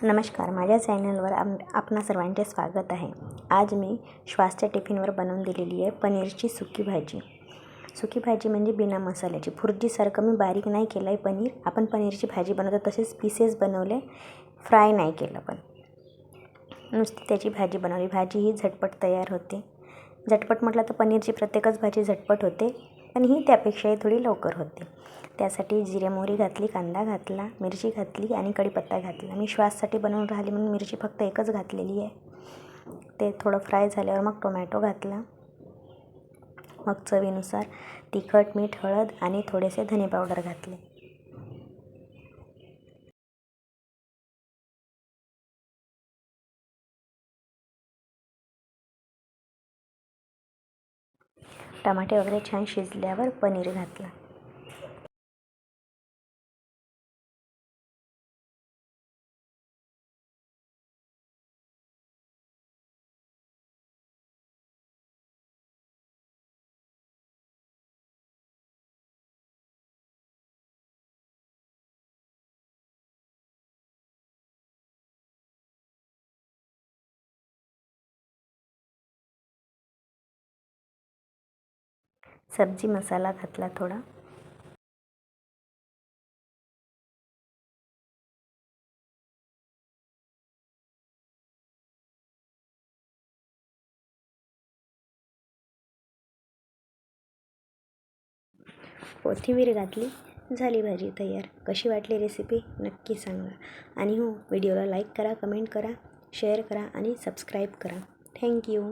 नमस्कार, माझ्या चॅनलवर आपणा सर्वांचे स्वागत आहे। आज मी श्वासच्या टिफिनवर बनवून दिलेली आहे पनीरची सुकी भाजी। सुकी भाजी म्हणजे बिना मसाल्याची, भुर्जीसारखं मी बारीक नाही केलं आहे पनीर। आपण पनीरची भाजी बनवतो तसेच पीसेस बनवले, फ्राय नाही केलं, पण नुसती त्याची भाजी बनवली। भाजी ही झटपट तयार होते। झटपट म्हटलं तर पनीरची प्रत्येकच भाजी झटपट होते, पण ही त्यापेक्षाही थोडी लवकर होते। त्यासाठी जिरे मोहरी घातली, कांदा घातला, मिरची घातली आणि कढीपत्ता घातला। मी श्वाससाठी बनवून राहिली म्हणून मिरची फक्त एकच घातलेली आहे। ते थोडं फ्राय झाल्यावर मग टोमॅटो घातला। मग चवीनुसार तिखट, मीठ, हळद आणि थोडेसे धने पावडर घातले। टमाटे वगैरे छान शिजल्यावर पनीर घातला। सब्जी मसाला घातला थोडा। कोथिंबीर घातली, झाली भाजी तयार। कशी वाटली रेसिपी नक्की सांगा। आणि हो, व्हिडिओला लाईक करा, कमेंट करा, शेअर करा आणि सबस्क्राईब करा। थँक्यू।